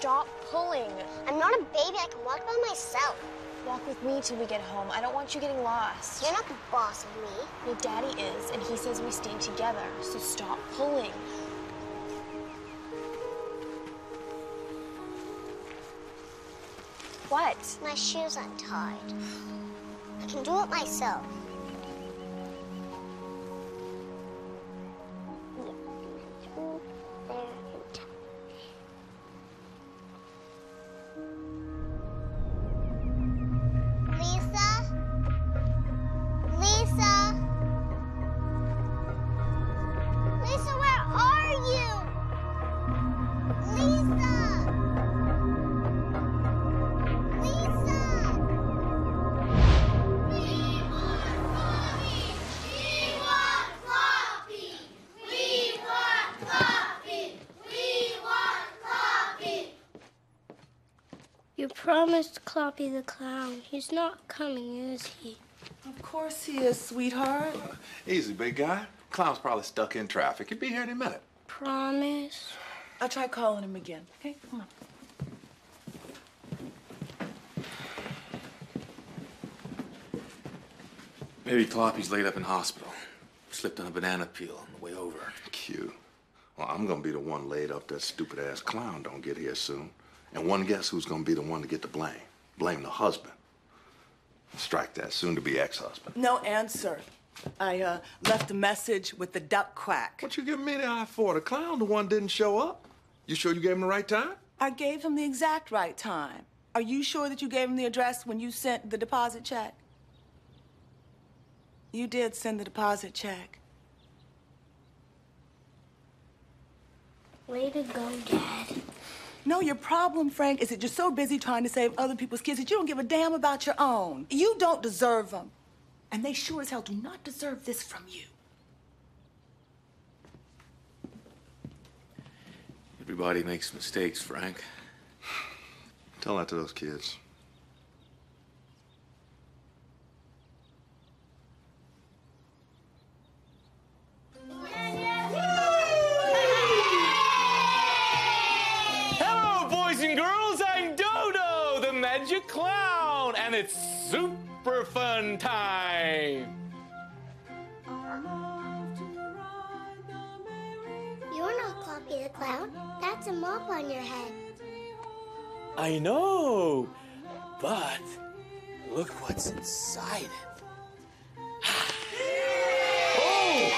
stop pulling. I'm not a baby. I can walk by myself. Walk with me till we get home. I don't want you getting lost. You're not the boss of me. Well, Daddy is, and he says we stay together, so stop pulling. What? My shoe's untied. I can do it myself. You promised Cloppy the Clown. He's not coming, is he? Of course he is, sweetheart. Easy, big guy. Clown's probably stuck in traffic. He'll be here any minute. Promise? I'll try calling him again, okay? Come on. Maybe Cloppy's laid up in hospital. Slipped on a banana peel on the way over. Cute. Well, I'm gonna be the one laid up that stupid-ass clown don't get here soon. And one guess who's gonna be the one to get the blame? Blame the husband. Strike that, soon-to-be ex-husband. No answer. I left a message with the duck quack. What you giving me the eye for? The clown, the one didn't show up. You sure you gave him the right time? I gave him the exact right time. Are you sure that you gave him the address when you sent the deposit check? You did send the deposit check. Way to go, Dad. No, your problem, Frank, is that you're so busy trying to save other people's kids that you don't give a damn about your own. You don't deserve them. And they sure as hell do not deserve this from you. Everybody makes mistakes, Frank. Tell that to those kids. Hello, boys and girls. I'm Dodo, the Magic Clown, and it's super fun time. You're not Cloppy the Clown. That's a mop on your head. I know, but look what's inside it. Oh!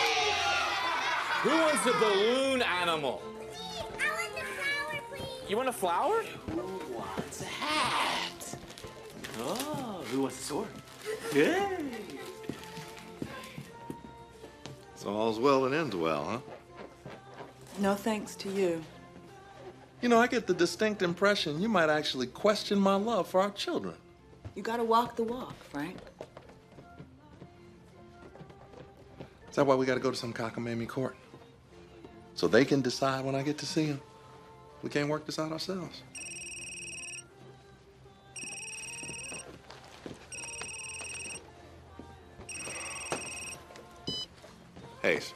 Who wants a balloon animal? I want the flower, please. You want a flower? Who wants a hat? Oh, who wants a sword? Yay! So all's well that ends well, huh? No thanks to you. You know, I get the distinct impression you might actually question my love for our children. You gotta walk the walk, Frank. Is that why we gotta go to some cockamamie court? So they can decide when I get to see them? We can't work this out ourselves. Hayes.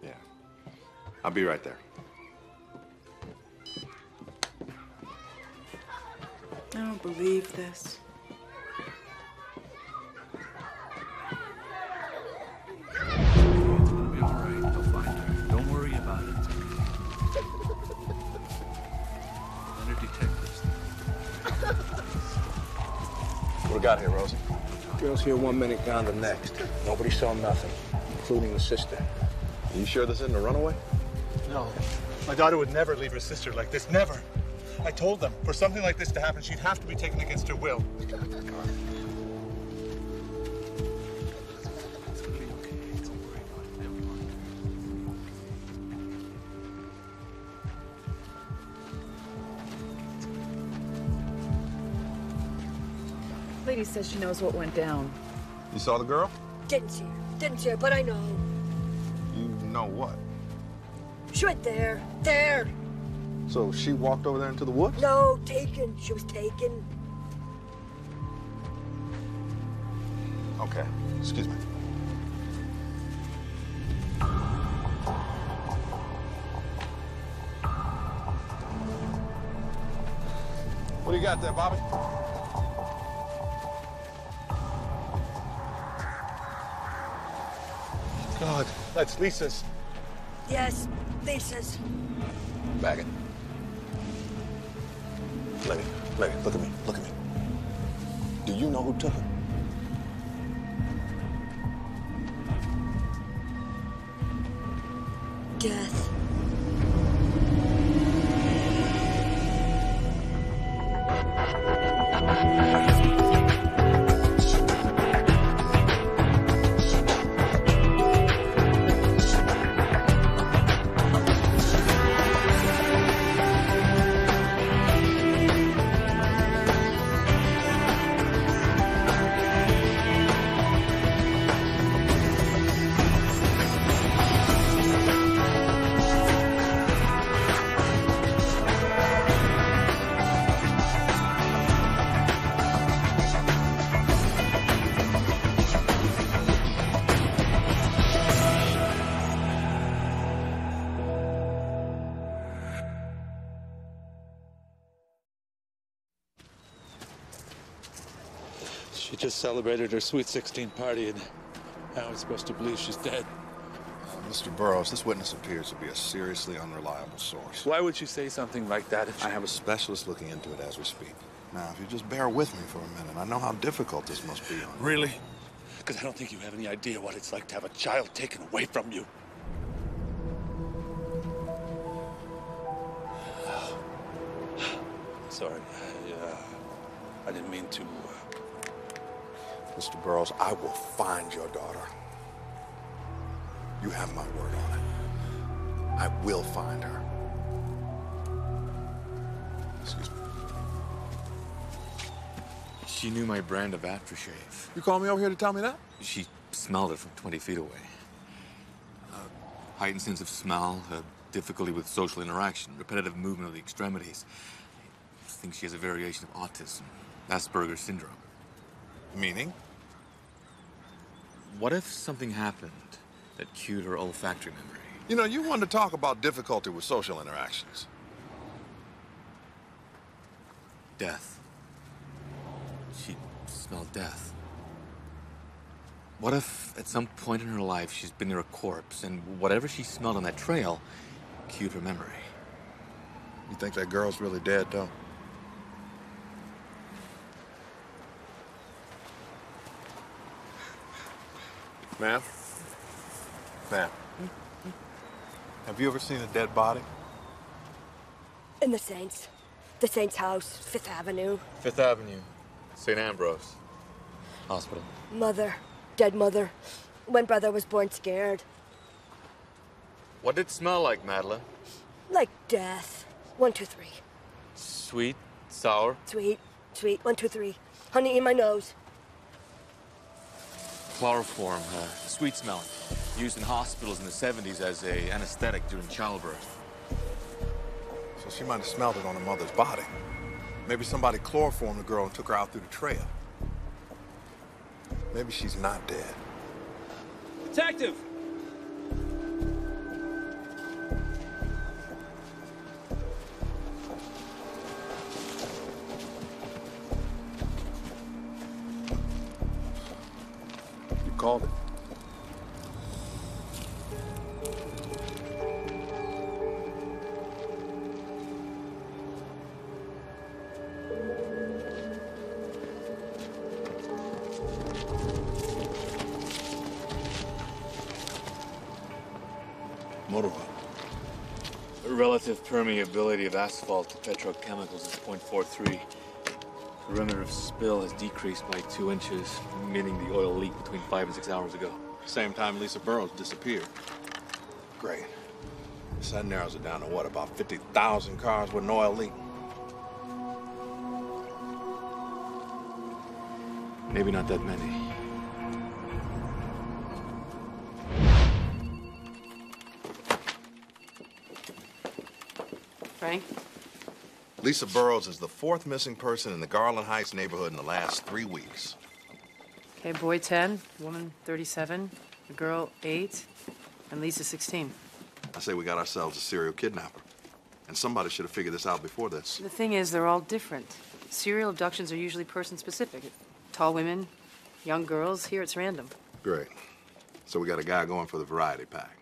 Yeah. I'll be right there. I don't believe this. It's gonna be all right. They'll find her. Don't worry about it. Better detectives. What do we got here, Rosie? Girl's here 1 minute, gone the next. Nobody saw nothing, including the sister. Are you sure this isn't a runaway? No. My daughter would never leave her sister like this. Never. I told them, for something like this to happen, she'd have to be taken against her will. It's gonna be okay. Don't worry about it. Never mind. Lady says she knows what went down. You saw the girl? Didn't see her. Didn't see her, but I know. You know what? She's right there. There. So she walked over there into the woods? No, taken. She was taken. Okay. Excuse me. What do you got there, Bobby? God, that's Lisa's. Yes, Lisa's. Bag it. Let me, look at me, look at me. Do you know who took it? Death. She just celebrated her Sweet 16 party, and now we're supposed to believe she's dead. Mr. Burroughs, this witness appears to be a seriously unreliable source. Why would you say something like that if she... I have a specialist looking into it as we speak. Now, if you just bear with me for a minute, I know how difficult this must be on you. Really? Because I don't think you have any idea what it's like to have a child taken away from you. Sorry, I didn't mean to... Mr. Burroughs, I will find your daughter. You have my word on it. I will find her. Excuse me. She knew my brand of aftershave. You called me over here to tell me that? She smelled it from 20 feet away. Heightened sense of smell, difficulty with social interaction, repetitive movement of the extremities. I think she has a variation of autism, Asperger's syndrome. Meaning? What if something happened that cued her olfactory memory? You know, you wanted to talk about difficulty with social interactions. Death. She smelled death. What if at some point in her life she's been near a corpse and whatever she smelled on that trail cued her memory? You think that girl's really dead, though? Ma'am? Ma'am? Have you ever seen a dead body? In the Saints. The Saints' house, 5th Avenue. 5th Avenue, St. Ambrose Hospital. Mother. Dead mother. When brother was born scared. What did it smell like, Madeline? Like death. 1, 2, 3. Sweet, sour? Sweet, sweet. 1, 2, 3. Honey in my nose. Chloroform, sweet smelling. Used in hospitals in the 70s as a anesthetic during childbirth. So she might have smelled it on her mother's body. Maybe somebody chloroformed the girl and took her out through the trail. Maybe she's not dead. Detective! You called it. Motorway. The relative permeability of asphalt to petrochemicals is 0.43. Perimeter of spill has decreased by 2 inches, meaning the oil leaked between 5 and 6 hours ago. Same time Lisa Burroughs disappeared. Great. So that narrows it down to what, about 50,000 cars with an oil leak? Maybe not that many. Frank? Lisa Burroughs is the 4th missing person in the Garland Heights neighborhood in the last 3 weeks. Okay, boy 10, woman 37, a girl 8, and Lisa 16. I say we got ourselves a serial kidnapper. And somebody should have figured this out before this. The thing is, they're all different. Serial abductions are usually person-specific. Tall women, young girls. Here it's random. Great. So we got a guy going for the variety pack.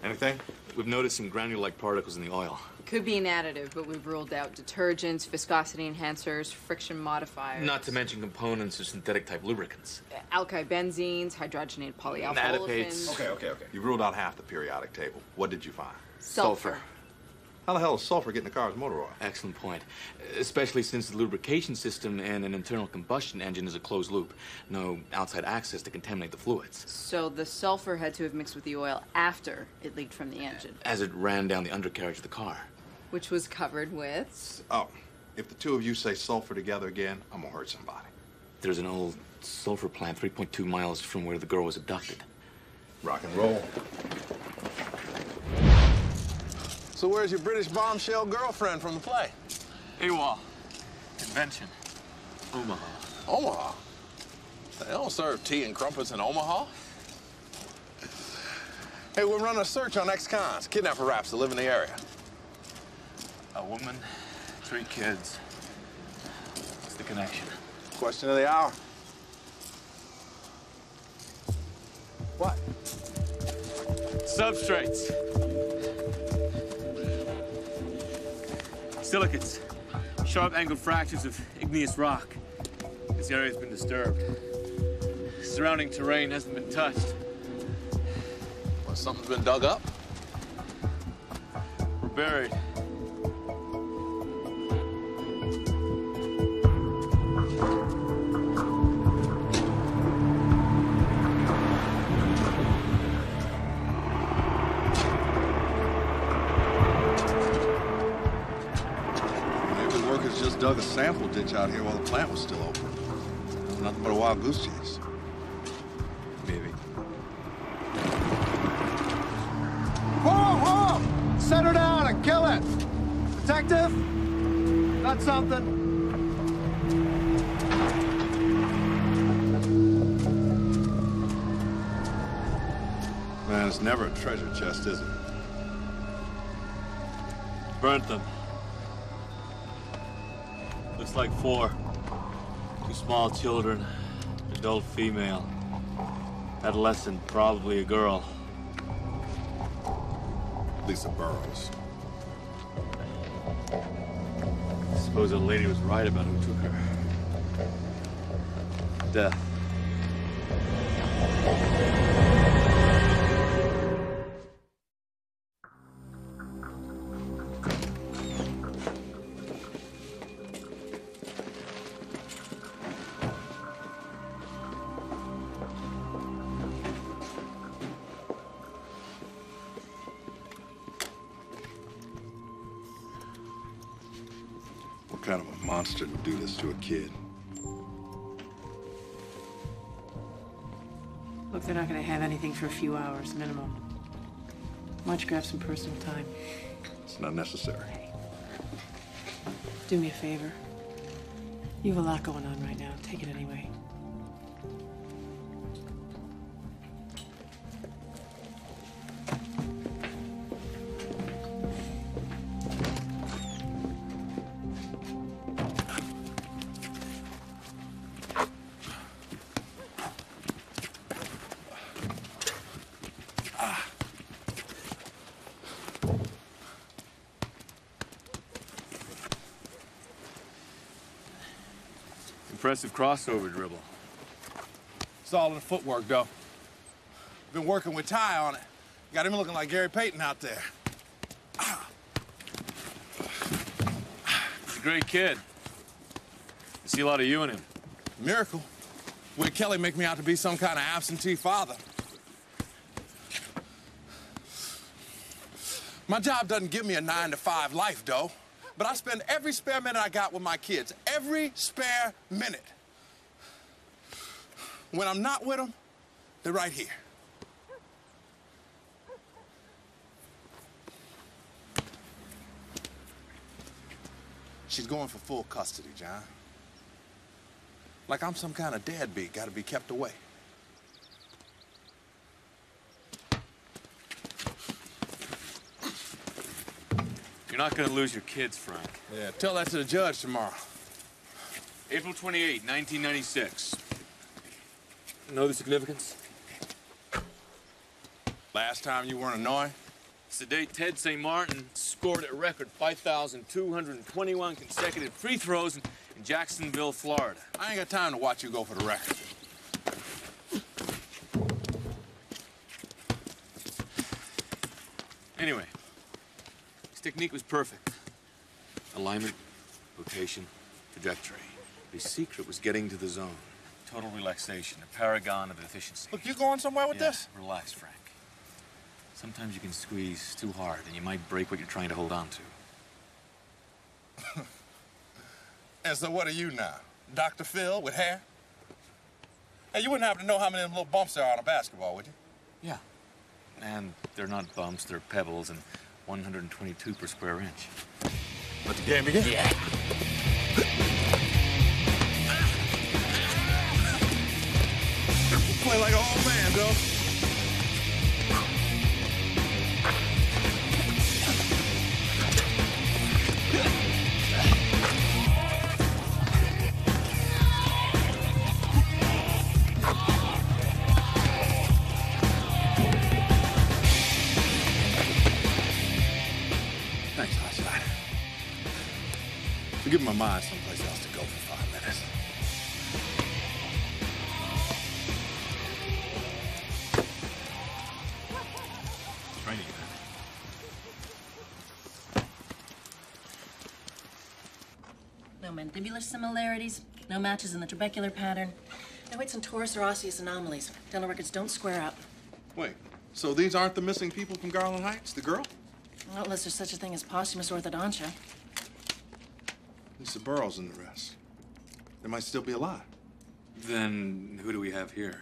Anything? We've noticed some granule-like particles in the oil. Could be an additive, but we've ruled out detergents, viscosity enhancers, friction modifiers. Not to mention components of synthetic-type lubricants. Alkyl benzenes, hydrogenated polyalpha Adipates. olefins. Okay. You ruled out half the periodic table. What did you find? Sulfur. How the hell is sulfur getting the car's motor oil? Excellent point. Especially since the lubrication system and an internal combustion engine is a closed loop. No outside access to contaminate the fluids. So the sulfur had to have mixed with the oil after it leaked from the engine. As it ran down the undercarriage of the car. Which was covered with... Oh, if the two of you say sulfur together again, I'm gonna hurt somebody. There's an old sulfur plant 3.2 miles from where the girl was abducted. Rock and roll. So where's your British bombshell girlfriend from the play? AWOL. Convention. Omaha. Omaha? They don't serve tea and crumpets in Omaha. Hey, we're running a search on ex-cons, kidnapper raps that live in the area. A woman, 3 kids. What's the connection? Question of the hour. What? Substrates. Silicates. Sharp-angled fractures of igneous rock. This area's been disturbed. Surrounding terrain hasn't been touched. Well, something's been dug up? We're buried. Dug a sample ditch out here while the plant was still open. Nothing but a wild goose chase. Maybe. Whoa! Set her down and kill it! Detective? Got something? Man, it's never a treasure chest, is it? Burnt them. Looks like 4. 2 small children, adult female. Adolescent, probably a girl. Lisa Burrows. I suppose the lady was right about who took her. Death. What kind of a monster would do this to a kid? Look, they're not going to have anything for a few hours, minimum. Why don't you grab some personal time? It's not necessary. Do me a favor. You have a lot going on right now. Take it anyway. Impressive crossover dribble. It's all in the footwork, though. Been working with Ty on it. Got him looking like Gary Payton out there. He's a great kid. I see a lot of you in him. Miracle. Way Kelly make me out to be some kind of absentee father. My job doesn't give me a 9-to-5 life, though. But I spend every spare minute I got with my kids. Every spare minute. When I'm not with them, they're right here. She's going for full custody, John. Like I'm some kind of deadbeat, gotta be kept away. You're not gonna lose your kids, Frank. Yeah, tell that to the judge tomorrow. April 28, 1996. Know the significance? Last time you weren't annoying? It's the day Ted St. Martin scored a record 5,221 consecutive free throws in Jacksonville, Florida. I ain't got time to watch you go for the record. Anyway, his technique was perfect. Alignment, rotation, trajectory. His secret was getting to the zone. Total relaxation, a paragon of efficiency. Look, you going somewhere with this? Relax, Frank. Sometimes you can squeeze too hard and you might break what you're trying to hold on to. And so what are you now? Dr. Phil with hair? Hey, you wouldn't happen to know how many of them little bumps there are on a basketball, would you? Yeah. And they're not bumps, they're pebbles, and 122 per square inch. Let the game begin? Yeah. Play like an old man, though. Thanks, Forsythe. Give my mind someplace else to go for 5 minutes. Training. No mandibular similarities, no matches in the trabecular pattern, no hits in torus or osseous anomalies. Dental records don't square up. Wait, so these aren't the missing people from Garland Heights, the girl? Not unless there's such a thing as posthumous orthodontia. It's the Burrows and the rest. They might still be alive. Then who do we have here?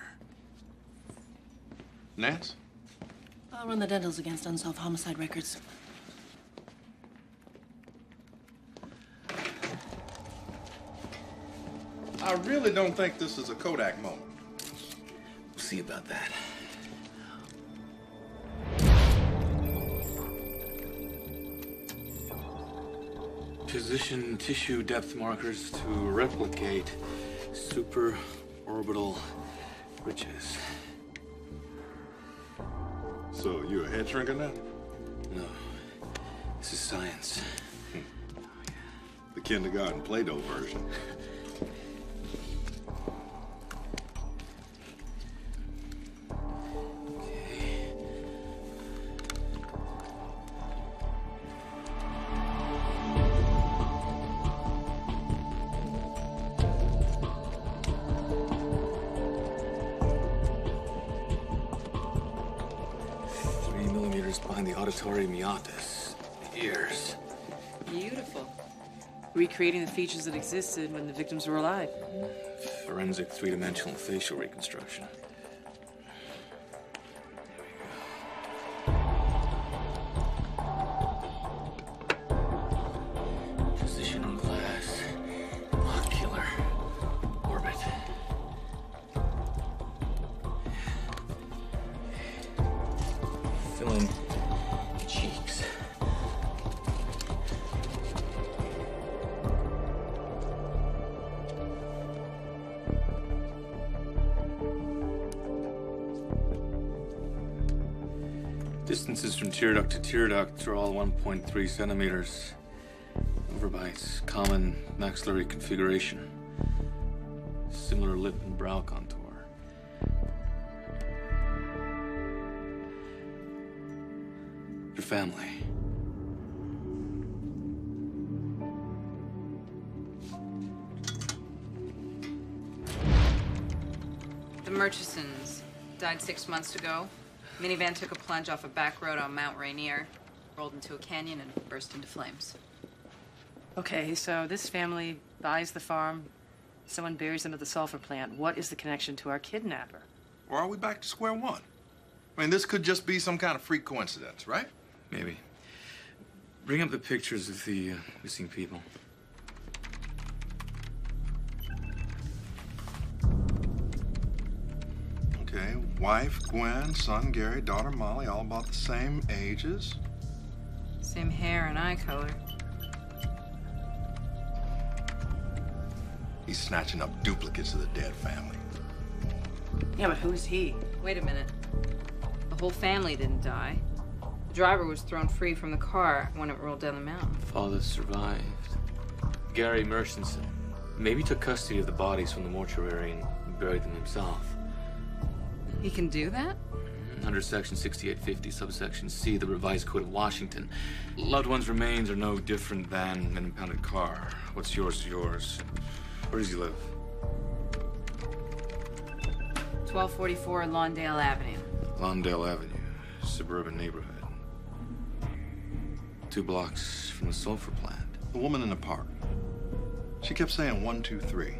Nance? I'll run the dentals against unsolved homicide records. I really don't think this is a Kodak moment. We'll see about that. Position tissue depth markers to replicate supraorbital ridges. So you a head shrinker now? No. This is science. The kindergarten Play-Doh version. 3 millimeters behind the auditory meatus, the ears. Beautiful. Recreating the features that existed when the victims were alive. Forensic three-dimensional facial reconstruction. Position on glass. Ocular orbit. Fill in cheeks. Distances from tear duct to tear duct are all 1.3 centimeters. Over by its common maxillary configuration. Similar lip and brow contour. Your family. The Murchisons died 6 months ago. Minivan took a plunge off a back road on Mount Rainier, rolled into a canyon, and burst into flames. Okay, so this family buys the farm, someone buries them at the sulfur plant. What is the connection to our kidnapper? Or are we back to square one? I mean, this could just be some kind of freak coincidence, right? Maybe. Bring up the pictures of the missing people. Okay, wife Gwen, son Gary, daughter Molly, all about the same ages. Same hair and eye color. He's snatching up duplicates of the dead family. Yeah, but who's he? Wait a minute. The whole family didn't die. The driver was thrown free from the car when it rolled down the mountain. Father survived. Gary Murchison maybe took custody of the bodies from the mortuary and buried them himself. He can do that? Under Section 6850, subsection C, the Revised Code of Washington, loved ones' remains are no different than an impounded car. What's yours is yours. Where does he live? 1244 Lawndale Avenue. Lawndale Avenue, suburban neighborhood. 2 blocks from the sulfur plant. The woman in the park. She kept saying 123,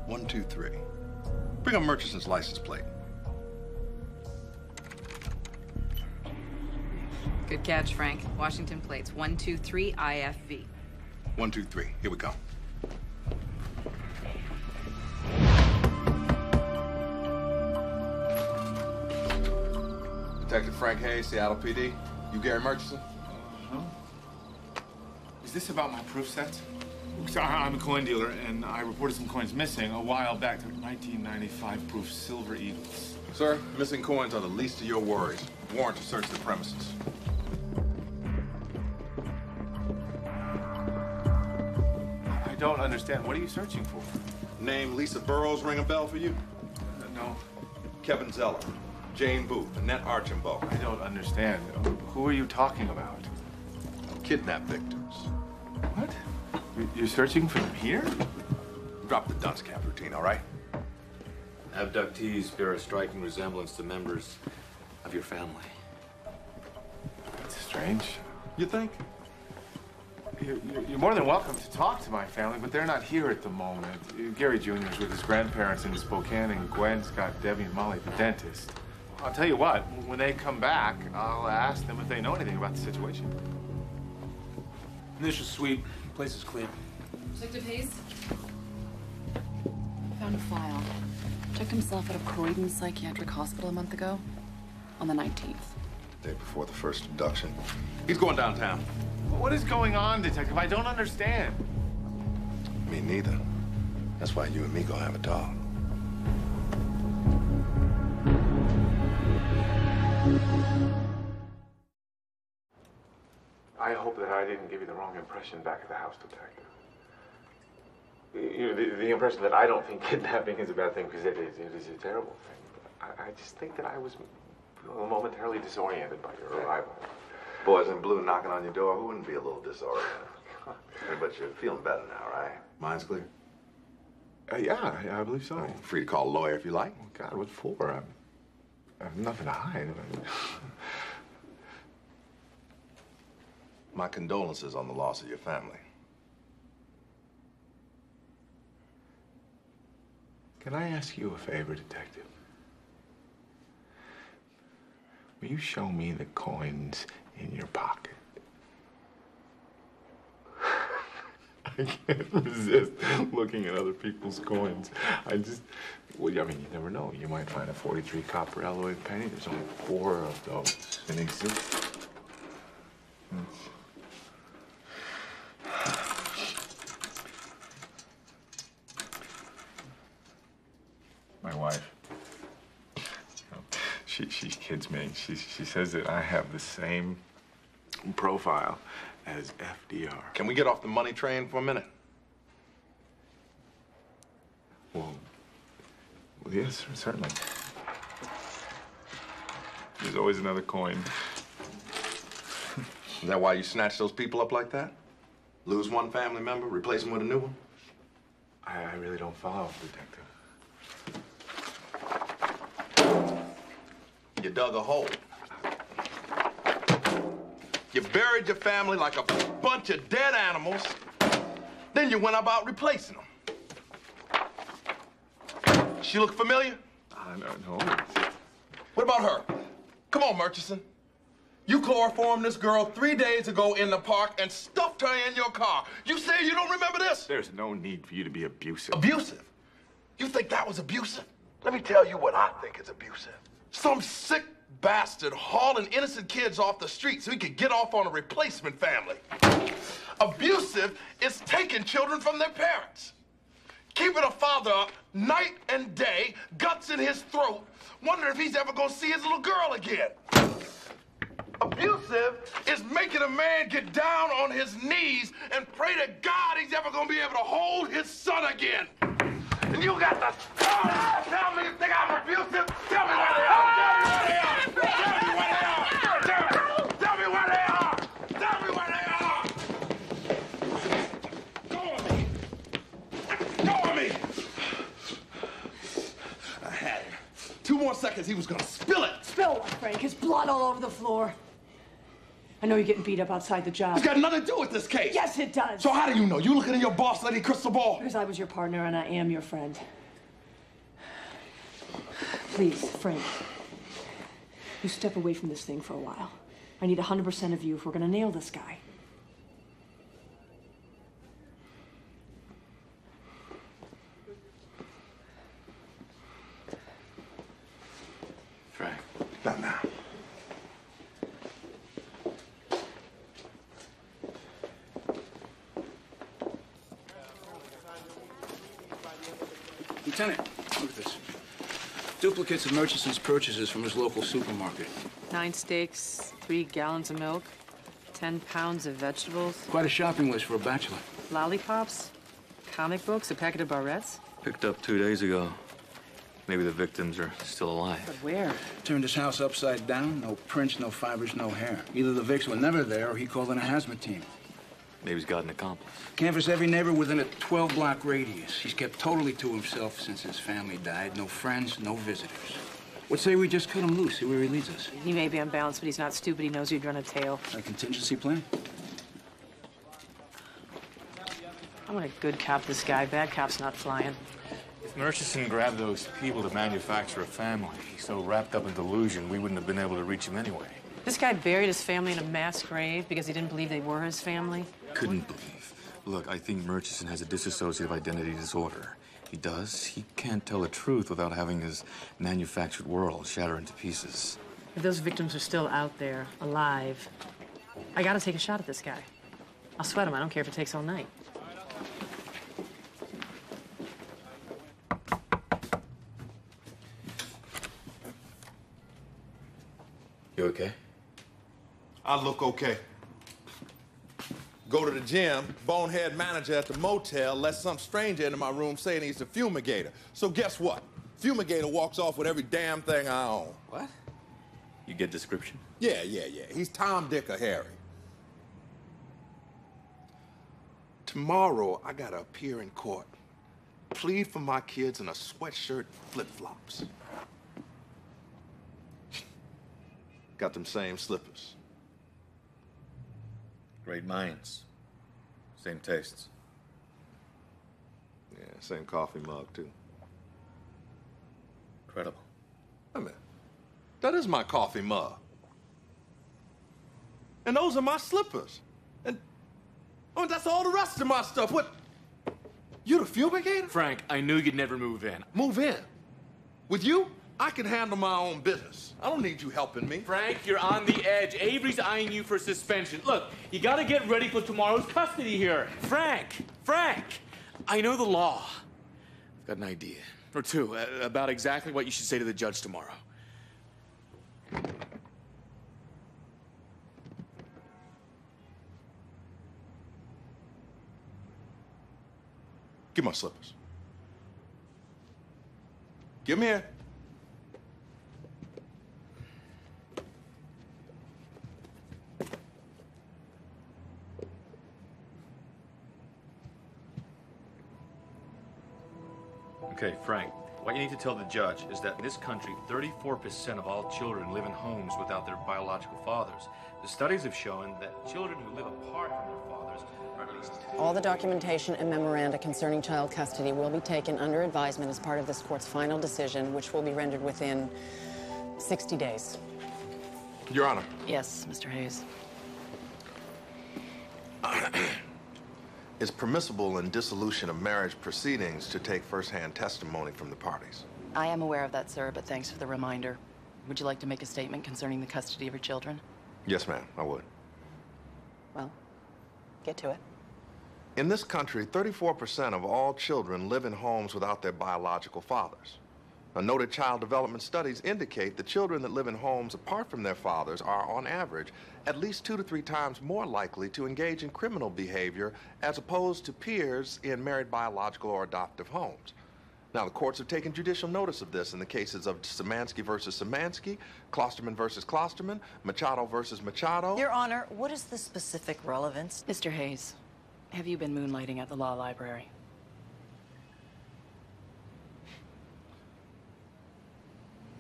123. Bring up Murchison's license plate. Good catch, Frank. Washington plates 123 IFV. 123. Here we go. Detective Frank Hayes, Seattle PD. You Gary Murchison? Is this about my proof sets? I'm a coin dealer, and I reported some coins missing a while back. They're 1995 proof silver eagles. Sir, missing coins are the least of your worries. Warrant to search the premises. I don't understand. What are you searching for? Name Lisa Burrows ring a bell for you? No. Kevin Zeller, Jayne Brook, Annette Archambault. I don't understand. Who are you talking about? Kidnap victims. What? You're searching for them here? Drop the dunce cap routine, all right? Abductees bear a striking resemblance to members of your family. That's strange. You think? You're more than welcome to talk to my family, but they're not here at the moment. Gary Jr.'s with his grandparents in Spokane, and Gwen's got Debbie and Molly, the dentist. I'll tell you what, when they come back, I'll ask them if they know anything about the situation. Initial sweep. Place is clear. Detective Hayes? Found a file. Checked himself out of Croydon Psychiatric Hospital a month ago. On the 19th. Day before the first abduction. He's going downtown. What is going on, Detective? I don't understand. Me neither. That's why you and me gonna have a talk. I hope that I didn't give you the wrong impression back at the house, Detective. The impression that I don't think kidnapping is a bad thing, because it is a terrible thing. I just think that I was momentarily disoriented by your arrival. Boys in blue knocking on your door, who wouldn't be a little disoriented? But you're feeling better now, right? Mind's clear? Yeah, I believe so. Well, free to call a lawyer if you like. Oh, God, what for? I have nothing to hide. My condolences on the loss of your family. Can I ask you a favor, Detective? Will you show me the coins in your pocket? I can't resist looking at other people's coins. Well, I mean, you never know. You might find a 43 copper alloy penny. There's only 4 of those in existence. My wife. She kids me. She says that I have the same profile as FDR. Can we get off the money train for a minute? Well, yes, certainly. There's always another coin. Is that why you snatch those people up like that? Lose one family member, replace them with a new one? I really don't follow, Detective. You dug a hole. You buried your family like a bunch of dead animals. Then you went about replacing them. She look familiar? No. What about her? Come on, Murchison. You chloroformed this girl 3 days ago in the park and stuffed her in your car. You say you don't remember this? There's no need for you to be abusive. Abusive? You think that was abusive? Let me tell you what I think is abusive. Some sick bastard hauling innocent kids off the street so he could get off on a replacement family. Abusive is taking children from their parents. Keeping a father up night and day, guts in his throat, wondering if he's ever gonna see his little girl again. Abusive is making a man get down on his knees and pray to God he's ever gonna be able to hold his son again. And you got the tell me you think I'm abusive? Tell me where they are! Tell me where they are! Tell me where they are! Tell me where they are! Go on me! Go on me! I had him. 2 more seconds, he was gonna spill it! Spill what, Frank? His blood all over the floor. I know you're getting beat up outside the job. It's got nothing to do with this case. Yes, it does. So how do you know? You looking at your boss lady crystal ball? Because I was your partner and I am your friend. Please, Frank, you step away from this thing for a while. I need 100% of you if we're gonna nail this guy. Frank. Not now. Lieutenant, look at this. Duplicates of Murchison's purchases from his local supermarket. 9 steaks, 3 gallons of milk, 10 pounds of vegetables. Quite a shopping list for a bachelor. Lollipops, comic books, a packet of barrettes. Picked up 2 days ago. Maybe the victims are still alive. But where? Turned his house upside down. No prints, no fibers, no hair. Either the Vicks were never there or he called in a hazmat team. Maybe he's got an accomplice. Canvassed every neighbor within a 12-block radius. He's kept totally to himself since his family died. No friends, no visitors. What say we just cut him loose, see where he leads us? He may be unbalanced, but he's not stupid. He knows you'd run a tail. A contingency plan? I want a good cop, this guy. Bad cop's not flying. If Murchison grabbed those people to manufacture a family, so wrapped up in delusion, we wouldn't have been able to reach him anyway. This guy buried his family in a mass grave because he didn't believe they were his family. Couldn't believe. Look, I think Murchison has a dissociative identity disorder. He does. He can't tell the truth without having his manufactured world shatter into pieces. If those victims are still out there, alive, I gotta take a shot at this guy. I'll sweat him. I don't care if it takes all night. You okay? I look okay. Go to the gym, bonehead manager at the motel lets some stranger into my room saying he's a fumigator. So guess what? Fumigator walks off with every damn thing I own. What? You get description? Yeah. He's Tom, Dick, or Harry. Tomorrow, I gotta appear in court, plead for my kids in a sweatshirt and flip-flops. Got them same slippers. Great minds. Same tastes. Yeah, same coffee mug, too. Incredible. I mean, that is my coffee mug. And those are my slippers. And oh, that's all the rest of my stuff. What? You the fumigator? Frank, I knew you'd never move in. Move in? With you? I can handle my own business. I don't need you helping me. Frank, you're on the edge. Avery's eyeing you for suspension. Look, you gotta get ready for tomorrow's custody here. Frank, I know the law. I've got an idea, or two, about exactly what you should say to the judge tomorrow. Give my slippers. Give them here. Okay, Frank, what you need to tell the judge is that in this country, 34% of all children live in homes without their biological fathers. The studies have shown that children who live apart from their fathers are at least 2. All the documentation and memoranda concerning child custody will be taken under advisement as part of this court's final decision, which will be rendered within 60 days. Your Honor. Yes, Mr. Hayes. It's permissible in dissolution of marriage proceedings to take first-hand testimony from the parties. I am aware of that, sir, but thanks for the reminder. would you like to make a statement concerning the custody of your children? Yes, ma'am, I would. Well, get to it. In this country, 34% of all children live in homes without their biological fathers. Noted child development studies indicate that children that live in homes apart from their fathers are, on average, at least 2 to 3 times more likely to engage in criminal behavior as opposed to peers in married biological or adoptive homes. Now, the courts have taken judicial notice of this in the cases of Szymanski versus Szymanski, Klosterman versus Klosterman, Machado versus Machado. Your Honor, what is the specific relevance? Mr. Hayes, have you been moonlighting at the law library?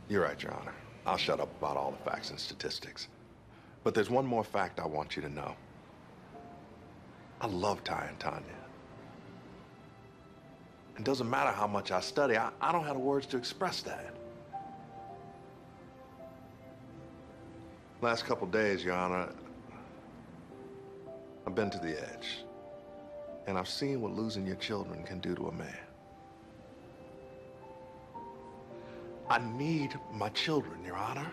You're right, Your Honor. I'll shut up about all the facts and statistics. But there's one more fact I want you to know. I love Ty and Tanya. It doesn't matter how much I study, I don't have the words to express that. Last couple days, Your Honor, I've been to the edge. And I've seen what losing your children can do to a man. I need my children, Your Honor.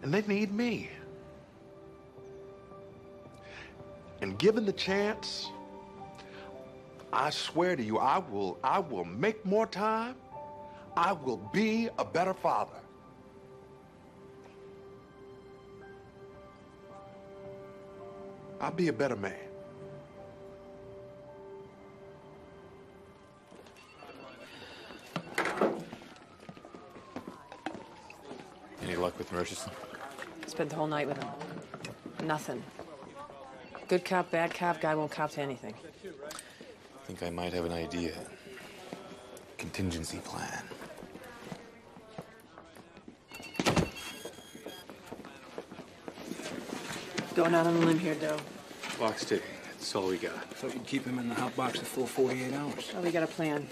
And they need me. And given the chance, I swear to you, I will make more time. I will be a better father. I'll be a better man. Any luck with Murchison? Spent the whole night with him. Nothing. Good cop, bad cop, guy won't cop to anything. I think I might have an idea. Contingency plan. Going out on a limb here, Doe. Clock's ticking. That's all we got. Thought you'd keep him in the hot box the full 48 hours. Well, we got a plan.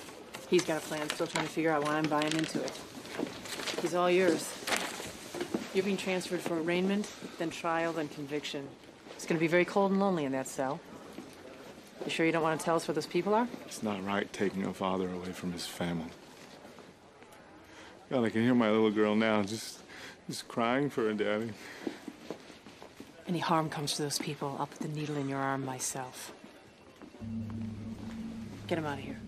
He's got a plan. Still trying to figure out why I'm buying into it. He's all yours. You're being transferred for arraignment, then trial, then conviction. It's going to be very cold and lonely in that cell. You sure you don't want to tell us where those people are? It's not right taking a father away from his family. God, I can hear my little girl now just crying for her daddy. Any harm comes to those people, I'll put the needle in your arm myself. Get him out of here.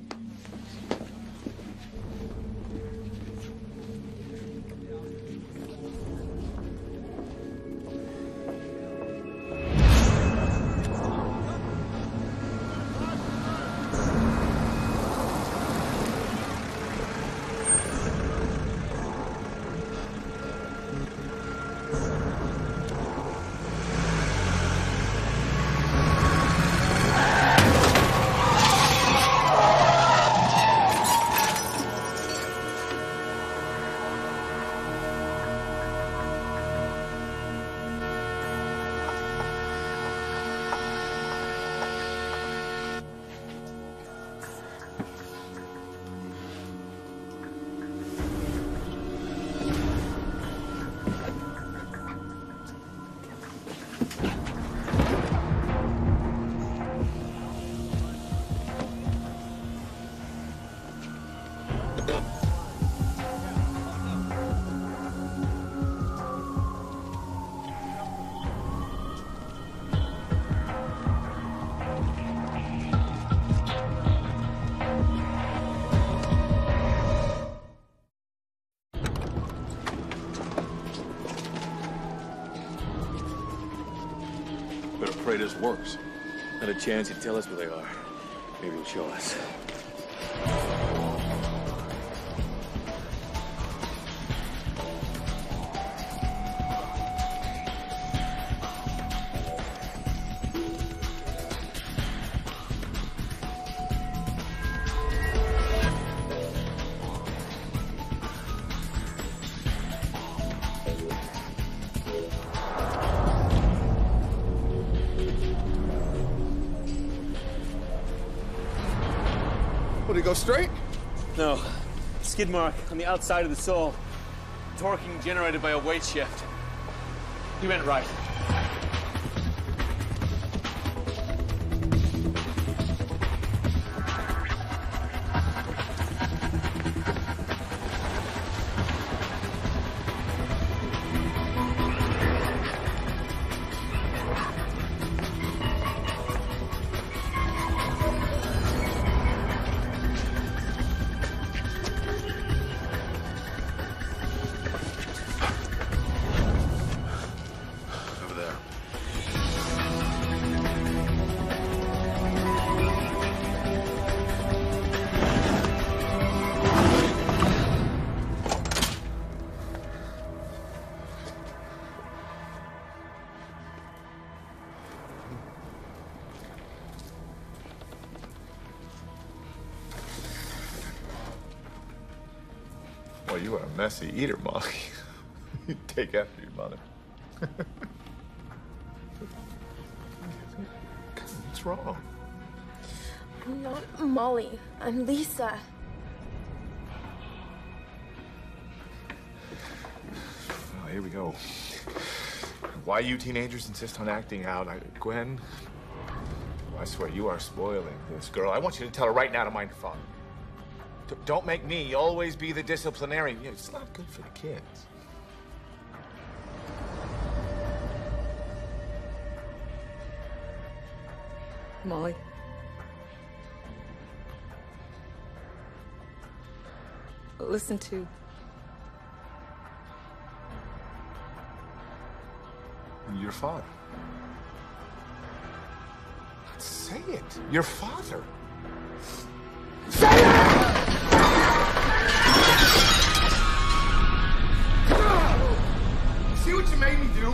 Pray this works. Not a chance he'd tell us where they are. Maybe he'll show us. Would he go straight? No. Skid mark on the outside of the sole. Torquing generated by a weight shift. He went right. you are a messy eater, Molly. You take after your mother. What's wrong? I'm not Molly. I'm Lisa. Well, here we go. Why you teenagers insist on acting out? Gwen, I swear you are spoiling this girl. I want you to tell her right now to mind her father. Don't make me always be the disciplinarian. It's not good for the kids. Molly. Listen to. Your father. Say it. Your father. Say it! See what you made me do?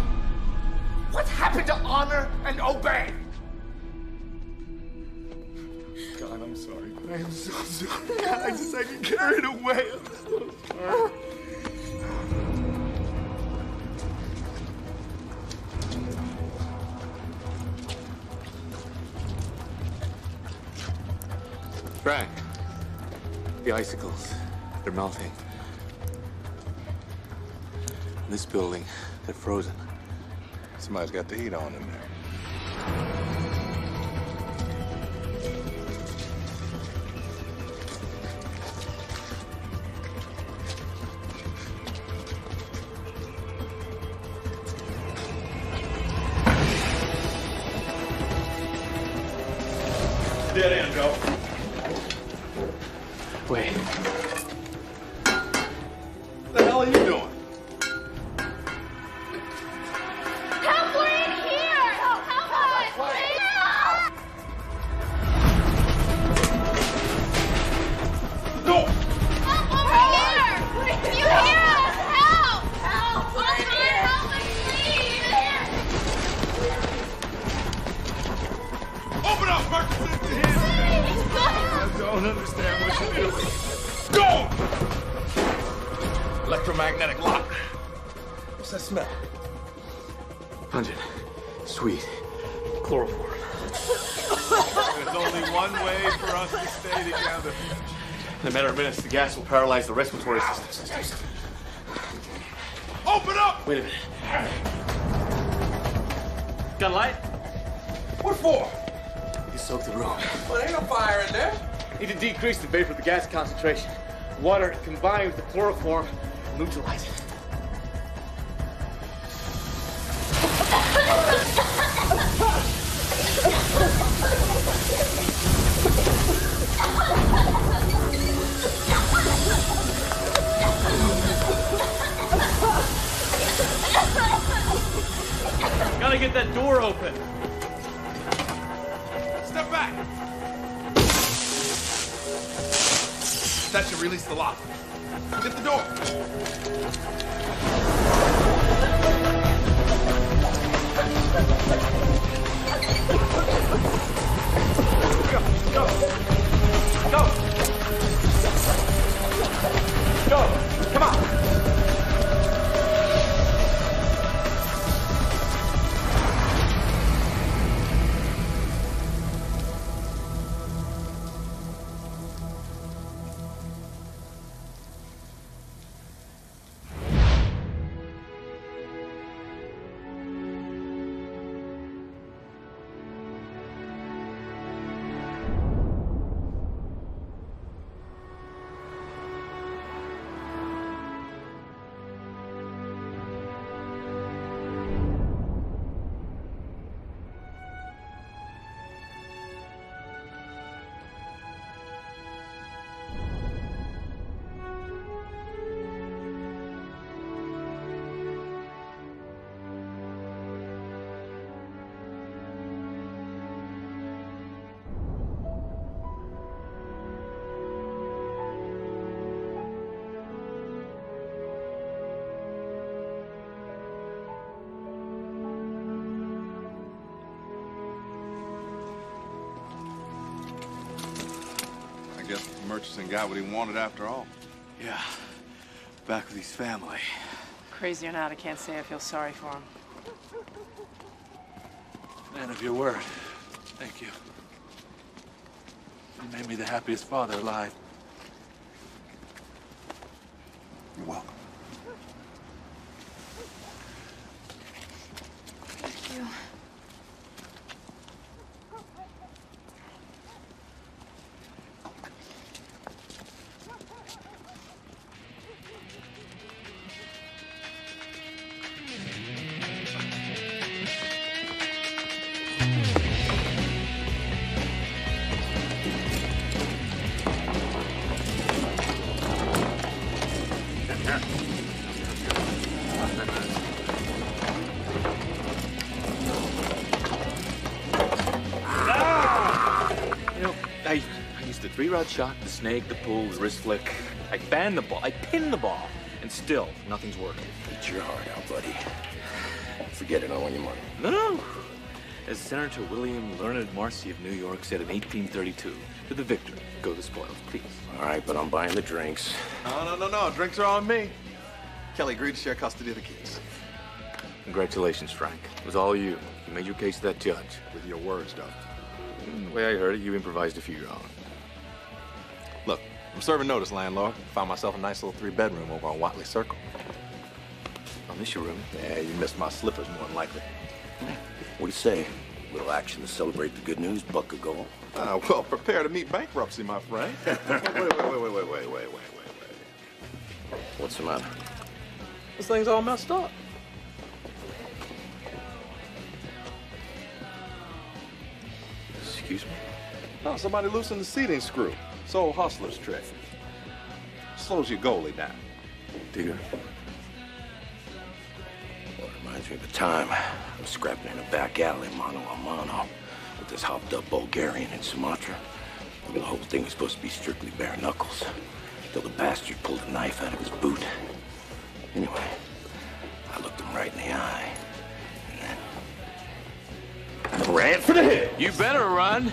What happened to honor and obey? God, I'm sorry. I am so sorry. God, I get carried away. I'm so sorry. Sprague, the icicles, they're melting. In this building, they're frozen. Somebody's got the heat on in there. Dead end, Joe. Wait. What the hell are you doing? Help, we're in here! Help us! Help! No! Help over here! Can you hear us? Help! Help! We're here! Help us, please! Open up, Murchison! I don't understand what you're doing. Go! Electromagnetic lock. What's that smell? Pungent. Sweet. Chloroform. There's only one way for us to stay together. In a matter of minutes, the gas will paralyze the respiratory system. Open up! Wait a minute. Got a light? What for? You can soak the room. Well, ain't no fire in there. Need to decrease the vapor of the gas concentration. Water combined with the chloroform neutralize it. Gotta get that door open. Step back. That should release the lock. Get the door. Go! Come on! I guess Murchison got what he wanted after all. Yeah. back with his family. Crazy or not, I can't say I feel sorry for him. Man of your word. Thank you. You made me the happiest father alive. You're welcome. Thank you. I used the 3-rod shot, the snake, the pull, the wrist flick. I fan the ball, I pin the ball, and still, nothing's working. Eat your heart out, buddy. Forget it, I want your money. No. As Senator William Learned Marcy of New York said in 1832, to the victor, go the spoils, please. All right, but I'm buying the drinks. No. Drinks are on me. Kelly agreed to share custody of the kids. Congratulations, Frank. It was all you. You made your case to that judge. With your words, though. The way I heard it, you improvised a few your own. Look, I'm serving notice, landlord. Found myself a nice little 3-bedroom over on Watley Circle. I'll miss your room. Yeah, you missed my slippers more than likely. What do you say? A little action to celebrate the good news, buck a goal. Well, prepare to meet bankruptcy, my friend. Wait. What's the matter? This thing's all messed up. Excuse me? No, somebody loosened the seating screw. It's old hustler's trick. Slows your goalie down. Digger. Well, it reminds me of the time I was scrapping in a back alley, mano a mano, with this hopped-up Bulgarian in Sumatra. The whole thing was supposed to be strictly bare knuckles, till the bastard pulled a knife out of his boot. Anyway, I looked him right in the eye, and then I ran for the hill. You better run.